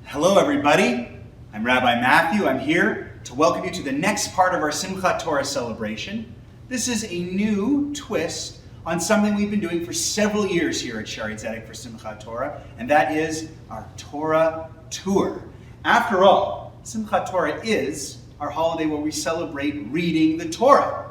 Hello everybody, I'm Rabbi Matthew. I'm here to welcome you to the next part of our Simchat Torah celebration. This is a new twist on something we've been doing for several years here at Shaarei Tzedek for Simchat Torah, and that is our Torah tour. After all, Simchat Torah is our holiday where we celebrate reading the Torah.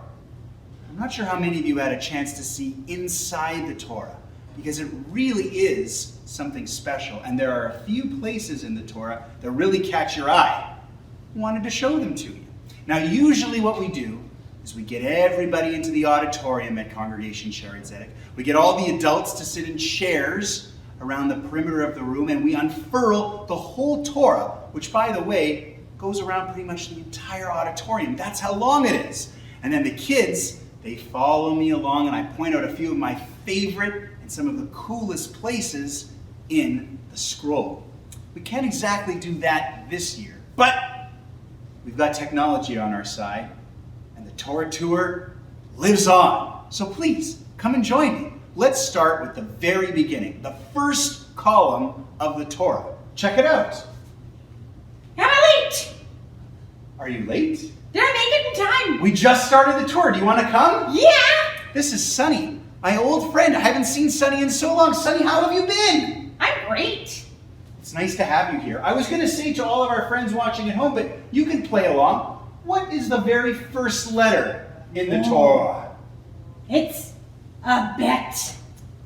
I'm not sure how many of you had a chance to see inside the Torah, because it really is something special, and there are a few places in the Torah that really catch your eye. I wanted to show them to you. Now, usually what we do is we get everybody into the auditorium at Congregation Shaarei Tzedek. We get all the adults to sit in chairs around the perimeter of the room, and we unfurl the whole Torah, which, by the way, goes around pretty much the entire auditorium. That's how long it is. And then the kids, they follow me along, and I point out a few of my favorite and some of the coolest places in the scroll. We can't exactly do that this year, but we've got technology on our side, and the Torah tour lives on. So please, come and join me. Let's start with the very beginning, the first column of the Torah. Check it out. Am I late? Are you late? Did I make it in time? We just started the tour. Do you want to come? Yeah! This is Sonny, my old friend. I haven't seen Sonny in so long. Sonny, how have you been? I'm great. It's nice to have you here. I was going to say to all of our friends watching at home, but you can play along. What is the very first letter in the Torah? It's a bet.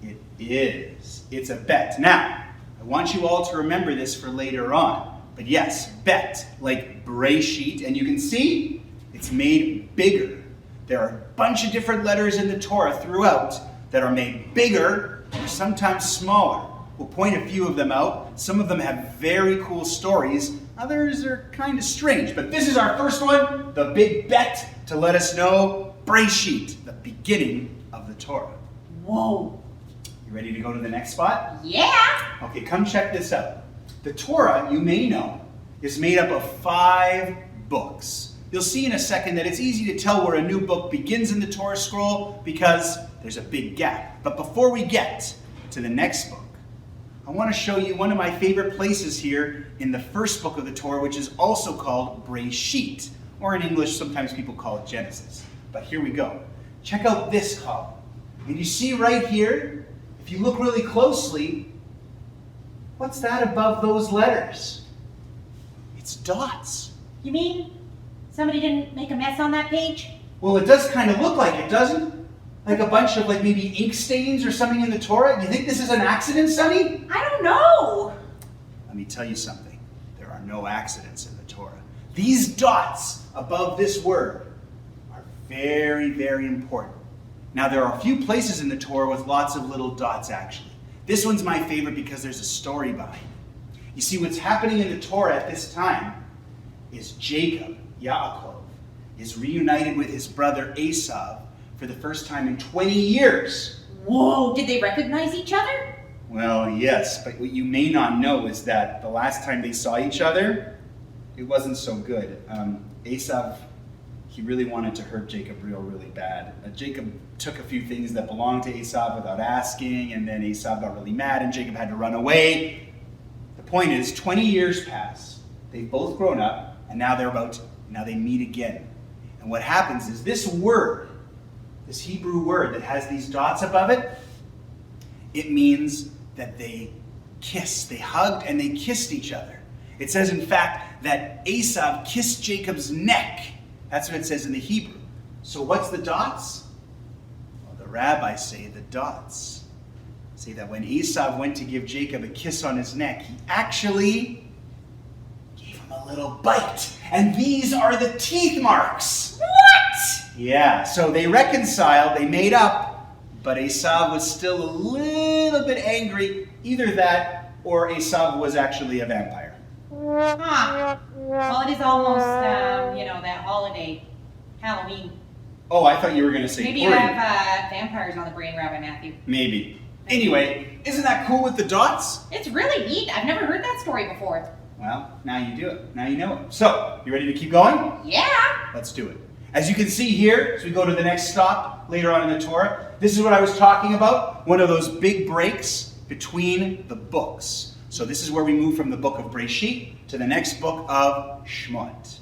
It is. It's a bet. Now, I want you all to remember this for later on. But yes, bet, like Breshit, and you can see it's made bigger. There are a bunch of different letters in the Torah throughout that are made bigger or sometimes smaller. We'll point a few of them out. Some of them have very cool stories. Others are kind of strange. But this is our first one, the big bet, to let us know Breshit, the beginning of the Torah. Whoa. You ready to go to the next spot? Yeah! Okay, come check this out. The Torah, you may know, is made up of 5 books. You'll see in a second that it's easy to tell where a new book begins in the Torah scroll because there's a big gap. But before we get to the next book, I want to show you one of my favorite places here in the first book of the Torah, which is also called Breshit, or in English, sometimes people call it Genesis. But here we go. Check out this column. And you see right here, if you look really closely, what's that above those letters? It's dots. You mean somebody didn't make a mess on that page? Well, it does kind of look like it, doesn't it? Like a bunch of maybe ink stains or something in the Torah. You think this is an accident, Sonny? I don't know. Let me tell you something. There are no accidents in the Torah. These dots above this word are very, very important. Now, there are a few places in the Torah with lots of little dots, actually. This one's my favorite because there's a story behind it. You see, what's happening in the Torah at this time is Jacob, Yaakov, is reunited with his brother Esav for the first time in 20 years. Whoa, did they recognize each other? Well, yes, but what you may not know is that the last time they saw each other, it wasn't so good. Esav, he really wanted to hurt Jacob really bad. Jacob took a few things that belonged to Esav without asking, and then Esav got really mad, and Jacob had to run away. The point is, 20 years pass. They've both grown up, and now they meet again. And what happens is this word, this Hebrew word that has these dots above it, it means that they kissed. They hugged and they kissed each other. It says, in fact, that Esav kissed Jacob's neck. That's what it says in the Hebrew. So what's the dots? Well, the rabbis say the dots say that when Esav went to give Jacob a kiss on his neck, he actually gave him a little bite. And these are the teeth marks. What? Yeah, so they reconciled, they made up, but Esav was still a little bit angry. Either that, or Esav was actually a vampire. Huh. Well, it is almost, that holiday, Halloween. Oh, I thought you were going to say Maybe Purim. you have vampires on the brain, Rabbi Matthew. Maybe. Anyway, isn't that cool with the dots? It's really neat. I've never heard that story before. Well, now you do it. Now you know it. So, you ready to keep going? Yeah. Let's do it. As you can see here, as we go to the next stop later on in the Torah, this is what I was talking about, one of those big breaks between the books. So this is where we move from the book of Breshit to the next book of Shmot.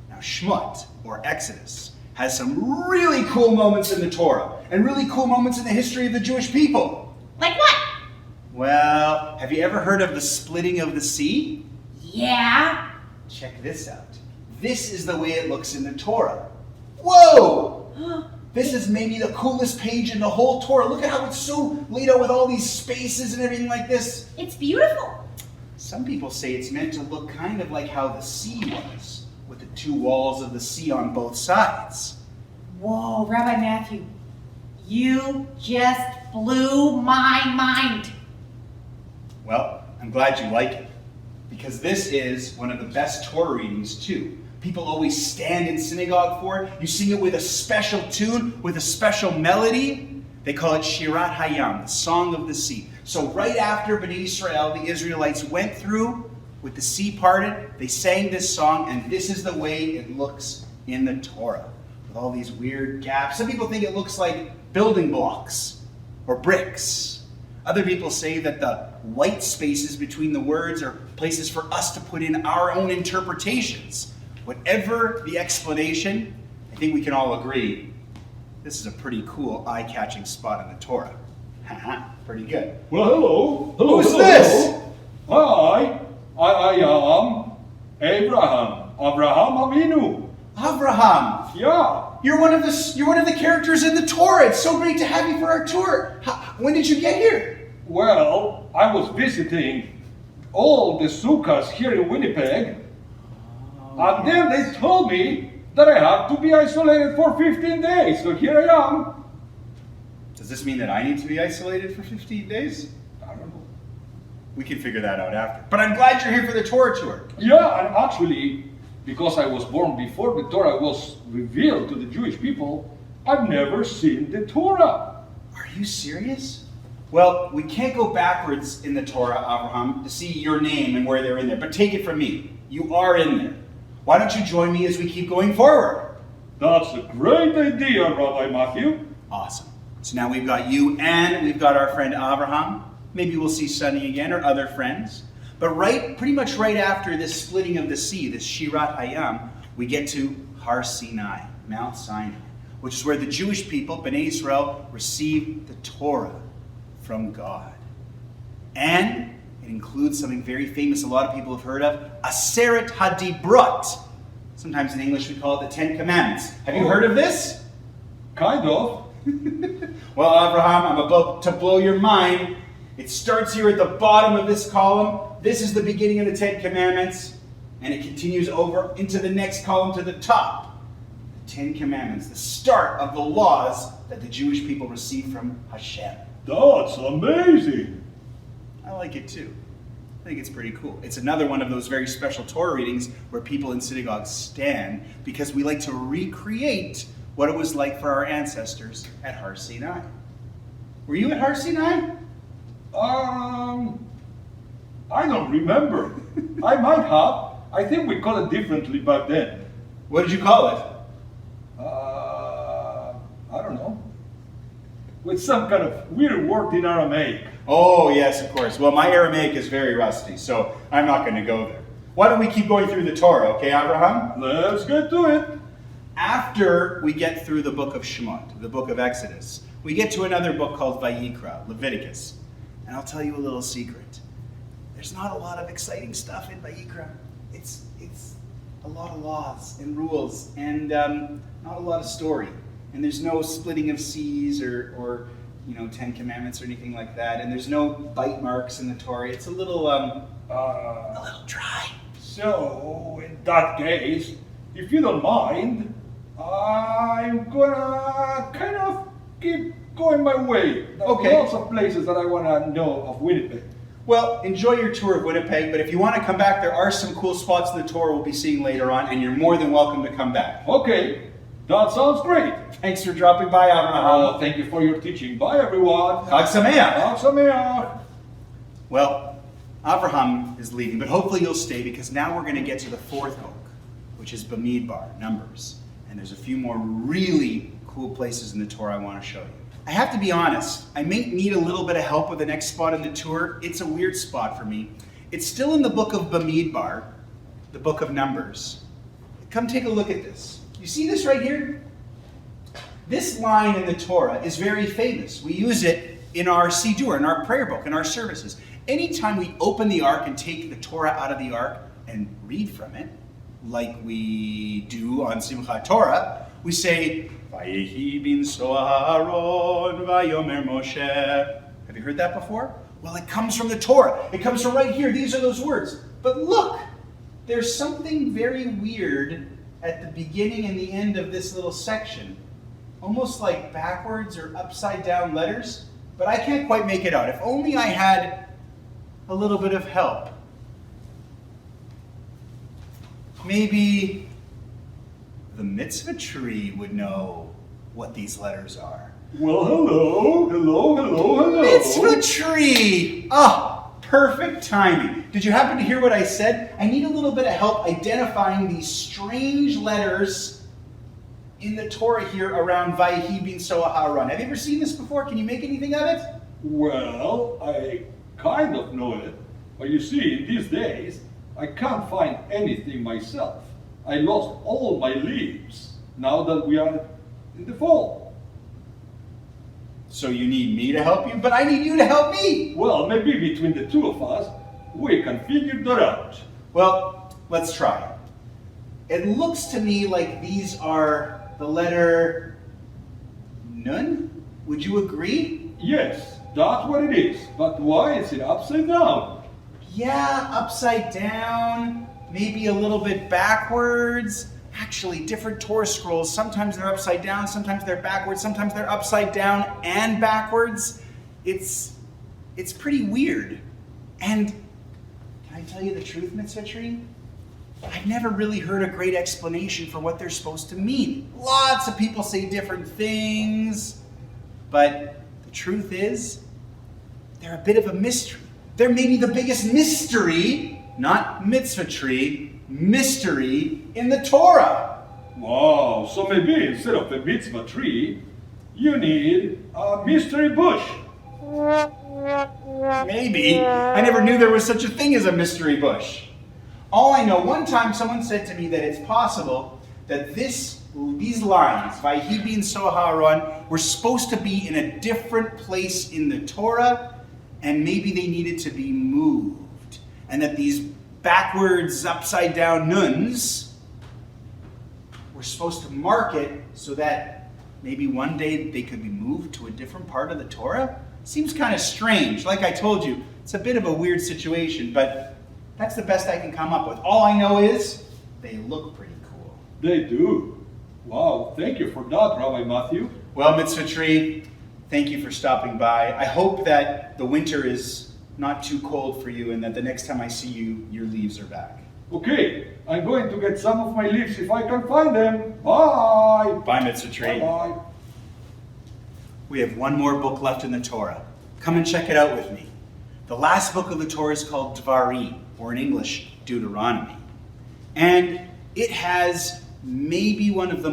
Now Shmot, or Exodus, has some really cool moments in the Torah and really cool moments in the history of the Jewish people. Like what? Well, have you ever heard of the splitting of the sea? Yeah. Check this out. This is the way it looks in the Torah. Whoa! This is maybe the coolest page in the whole Torah. Look at how it's so laid out with all these spaces and everything like this. It's beautiful. Some people say it's meant to look kind of like how the sea was, with the two walls of the sea on both sides. Whoa, Rabbi Matthew, you just blew my mind. Well, I'm glad you like it, because this is one of the best Torah readings too. People always stand in synagogue for it. You sing it with a special tune, with a special melody. They call it Shirat Hayam, the Song of the Sea. So right after Bnei Israel, the Israelites went through with the sea parted, they sang this song, and this is the way it looks in the Torah, with all these weird gaps. Some people think it looks like building blocks or bricks. Other people say that the white spaces between the words are places for us to put in our own interpretations. Whatever the explanation, I think we can all agree, this is a pretty cool, eye-catching spot in the Torah. Haha, pretty good. Well, hello. Who's hello, this? Hi, I am Abraham Avinu. Abraham, Yeah. you're one of the characters in the Torah. It's so great to have you for our tour. When did you get here? Well, I was visiting all the sukkahs here in Winnipeg, and then they told me that I have to be isolated for 15 days. So here I am. Does this mean that I need to be isolated for 15 days? I don't know. We can figure that out after. But I'm glad you're here for the Torah tour. Yeah, and actually, because I was born before the Torah was revealed to the Jewish people, I've never seen the Torah. Are you serious? Well, we can't go backwards in the Torah, Abraham, to see your name and where they're in there. But take it from me. You are in there. Why don't you join me as we keep going forward? That's a great idea, Rabbi Matthew. Awesome. So now we've got you and we've got our friend Abraham. Maybe we'll see Sonny again or other friends. But pretty much right after this splitting of the sea, this Shirat Hayam, we get to Har Sinai, Mount Sinai, which is where the Jewish people, Bnei Israel, received the Torah from God. And it includes something very famous a lot of people have heard of, Aseret HaDibrot. Sometimes in English we call it the Ten Commandments. Have you heard of this? Kind of. Well, Abraham, I'm about to blow your mind. It starts here at the bottom of this column. This is the beginning of the Ten Commandments. And it continues over into the next column to the top. The Ten Commandments, the start of the laws that the Jewish people received from Hashem. That's amazing. I like it too. I think it's pretty cool. It's another one of those very special Torah readings where people in synagogues stand because we like to recreate what it was like for our ancestors at Har Sinai. Were you at Har Sinai? I don't remember. I might have. I think we call it differently back then. What did you call it? I don't know. With some kind of weird word in Aramaic. Oh, yes, of course. Well, my Aramaic is very rusty, so I'm not going to go there. Why don't we keep going through the Torah, okay, Abraham? Let's get to it. After we get through the book of Shemot, the book of Exodus, we get to another book called Vayikra, Leviticus. And I'll tell you a little secret. There's not a lot of exciting stuff in Vayikra. It's a lot of laws and rules and not a lot of story. And there's no splitting of seas or Ten Commandments or anything like that. And there's no bite marks in the Torah. It's a little dry. So, in that case, if you don't mind, I'm gonna kind of keep going my way. There's Okay. lots of places that I wanna know of Winnipeg. Well, enjoy your tour of Winnipeg, but if you want to come back, there are some cool spots in the Torah we'll be seeing later on, and you're more than welcome to come back. Okay, that sounds great. Thanks for dropping by, Abraham. Thank you for your teaching. Bye, everyone. Chag Sameach. Chag Sameach. Well, Abraham is leaving, but hopefully you'll stay because now we're going to get to the fourth book, which is Bamidbar, Numbers. And there's a few more really cool places in the Torah I want to show you. I have to be honest, I may need a little bit of help with the next spot in the tour. It's a weird spot for me. It's still in the book of Bamidbar, the book of Numbers. Come take a look at this. You see this right here? This line in the Torah is very famous. We use it in our Siddur, in our prayer book, in our services. Anytime we open the ark and take the Torah out of the ark and read from it, like we do on Simchat Torah, we say, Vayehi binso Aharon vayomer Moshe. Have you heard that before? Well, it comes from the Torah. It comes from right here. These are those words. But look, there's something very weird at the beginning and the end of this little section. Almost like backwards or upside down letters. But I can't quite make it out. If only I had a little bit of help. Maybe the mitzvah tree would know what these letters are. Well, hello. Mitzvah tree! Ah, perfect timing. Did you happen to hear what I said? I need a little bit of help identifying these strange letters in the Torah here around Vayehi binso Aharon. Have you ever seen this before? Can you make anything of it? Well, I kind of know it. But you see, these days, I can't find anything myself. I lost all my leaves now that we are in the fall. So you need me to help you, but I need you to help me. Well, maybe between the two of us, we can figure that out. Well, let's try. It looks to me like these are the letter Nun. Would you agree? Yes, that's what it is. But why is it upside down? Yeah, upside down, maybe a little bit backwards. Actually, different Torah scrolls, sometimes they're upside down, sometimes they're backwards, sometimes they're upside down and backwards. It's pretty weird. And can I tell you the truth, Mitzvah Tree? I've never really heard a great explanation for what they're supposed to mean. Lots of people say different things, but the truth is, they're a bit of a mystery. They're maybe the biggest mystery, not Mitzvah Tree, mystery in the Torah. Wow, so maybe instead of a mitzvah tree, you need a mystery bush. Maybe. I never knew there was such a thing as a mystery bush. All I know, one time someone said to me that it's possible that these lines, Vayehi binso Aharon, were supposed to be in a different place in the Torah, and maybe they needed to be moved. And that these backwards, upside down nuns were supposed to mark it so that maybe one day they could be moved to a different part of the Torah. Seems kind of strange. Like I told you, it's a bit of a weird situation, but that's the best I can come up with. All I know is they look pretty cool. They do. Wow, thank you for that, Rabbi Matthew. Well, Mitzvah Tree, thank you for stopping by. I hope that the winter is not too cold for you and that the next time I see you, your leaves are back. Okay, I'm going to get some of my leaves if I can find them. Bye. Bye, Mitzvah Tree. Bye. We have one more book left in the Torah. Come and check it out with me. The last book of the Torah is called Dvarim, or in English, Deuteronomy. And it has maybe the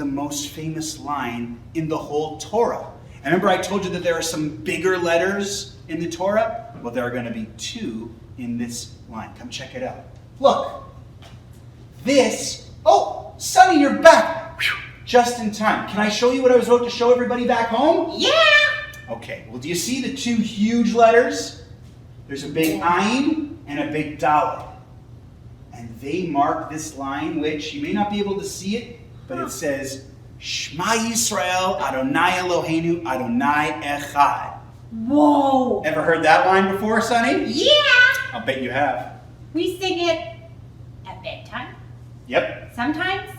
most famous line in the whole Torah. And remember I told you that there are some bigger letters in the Torah? Well, there are going to be two in this line. Come check it out. Look. Oh, Sonny, you're back. Whew, just in time. Can I show you what I was about to show everybody back home? Yeah! Okay, well, do you see the two huge letters? There's a big Ayin and a big Dalet. And they mark this line, which you may not be able to see it, but it says, Shema Yisrael, Adonai Eloheinu, Adonai Echad. Whoa! Ever heard that line before, Sonny? Yeah! I'll bet you have. We sing it at bedtime. Yep. Sometimes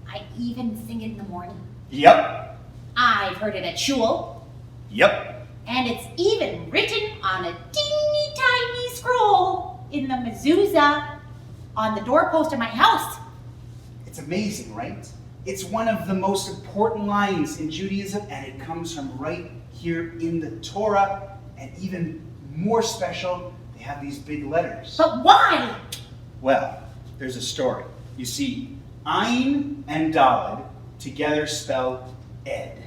I even sing it in the morning. Yep. I've heard it at shul. Yep. And it's even written on a teeny tiny scroll in the mezuzah on the doorpost of my house. It's amazing, right? It's one of the most important lines in Judaism, and it comes from right here in the Torah. And even more special, they have these big letters. But why? Well, there's a story. You see, Ayin and Daled together spell Ed,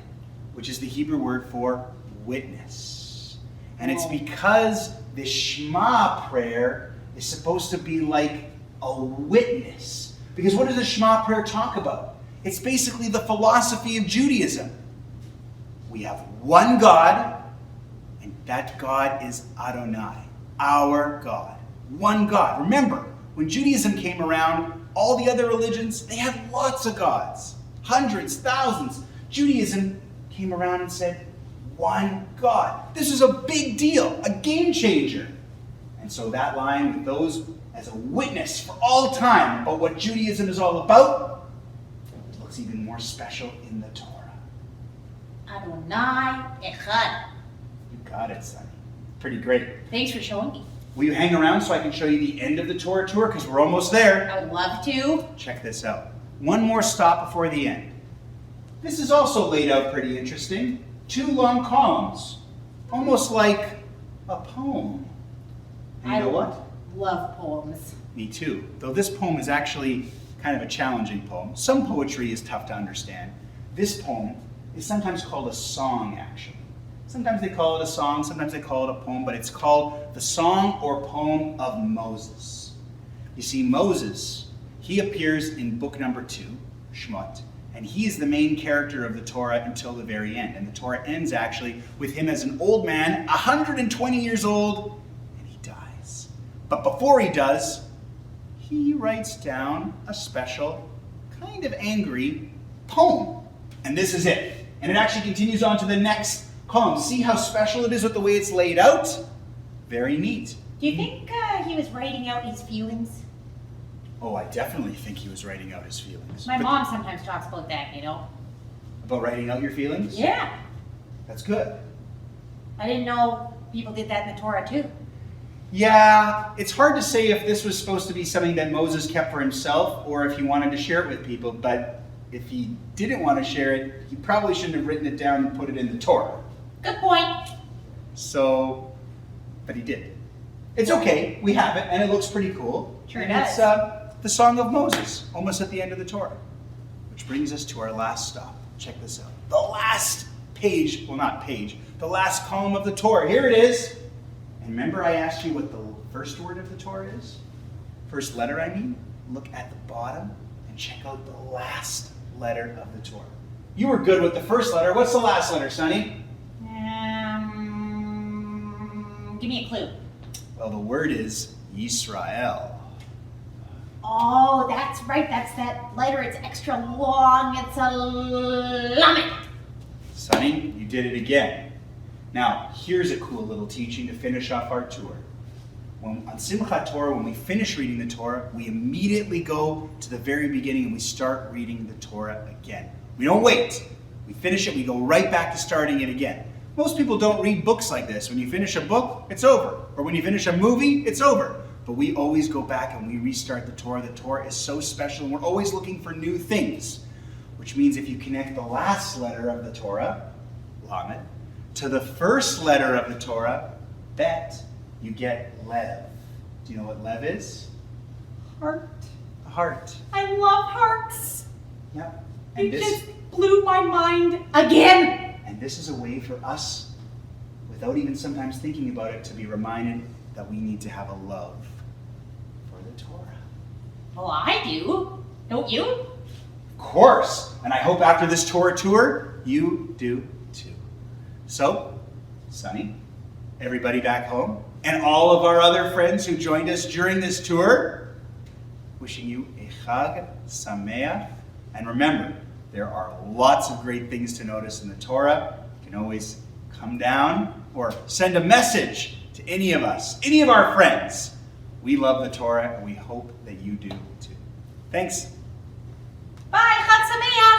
which is the Hebrew word for witness. And it's because this Shema prayer is supposed to be like a witness. Because what does the Shema prayer talk about? It's basically the philosophy of Judaism. We have one God, and that God is Adonai, our God. One God. Remember, when Judaism came around, all the other religions, they had lots of gods. Hundreds, thousands. Judaism came around and said, one God. This is a big deal, a game changer. And so that line with those as a witness for all time about what Judaism is all about, it looks even more special in the Torah. Adonai Echad. You got it, Sonny. Pretty great. Thanks for showing me. Will you hang around so I can show you the end of the Torah tour? Because we're almost there. I would love to. Check this out. One more stop before the end. This is also laid out pretty interesting. 2 long columns. Almost like a poem. And you know what? Love poems. Me too. Though this poem is actually kind of a challenging poem. Some poetry is tough to understand. This poem is sometimes called a song, actually. Sometimes they call it a song, sometimes they call it a poem, but it's called the Song or Poem of Moses. You see, Moses, he appears in book number 2, Shemot, and he is the main character of the Torah until the very end. And the Torah ends actually with him as an old man, 120 years old, and he dies. But before he does, he writes down a special, kind of angry poem. And this is it. And it actually continues on to the next column. See how special it is with the way it's laid out? Very neat. Do you think he was writing out his feelings? Oh, I definitely think he was writing out his feelings. My mom sometimes talks about that, you know? About writing out your feelings? Yeah. That's good. I didn't know people did that in the Torah too. Yeah, it's hard to say if this was supposed to be something that Moses kept for himself or if he wanted to share it with people, but if he didn't want to share it, he probably shouldn't have written it down and put it in the Torah. Good point. So, but he did. It's okay, we have it, and it looks pretty cool. Sure and does. It's the Song of Moses, almost at the end of the Torah. Which brings us to our last stop. Check this out. The last page, well not page, the last column of the Torah. Here it is. And remember I asked you what the first word of the Torah is? First letter, I mean. Look at the bottom and check out the last letter of the Torah. You were good with the first letter. What's the last letter, Sonny? Give me a clue. Well, the word is Yisrael. Oh, that's right. That's that letter. It's extra long. It's a lamed. Sonny, you did it again. Now, here's a cool little teaching to finish off our tour. On Simchat Torah, when we finish reading the Torah, we immediately go to the very beginning and we start reading the Torah again. We don't wait. We finish it, we go right back to starting it again. Most people don't read books like this. When you finish a book, it's over. Or when you finish a movie, it's over. But we always go back and we restart the Torah. The Torah is so special and we're always looking for new things. Which means if you connect the last letter of the Torah, Lamed, to the first letter of the Torah, Bet, you get Lev. Do you know what Lev is? Heart. A heart. I love hearts. Yep. It just blew my mind again. And this is a way for us, without even sometimes thinking about it, to be reminded that we need to have a love for the Torah. Well, I do. Don't you? Of course. And I hope after this Torah tour, you do too. So, Sonny, everybody back home, and all of our other friends who joined us during this tour, wishing you a Chag Sameach. And remember, there are lots of great things to notice in the Torah. You can always come down or send a message to any of us, any of our friends. We love the Torah and we hope that you do too. Thanks. Bye, Chag Sameach.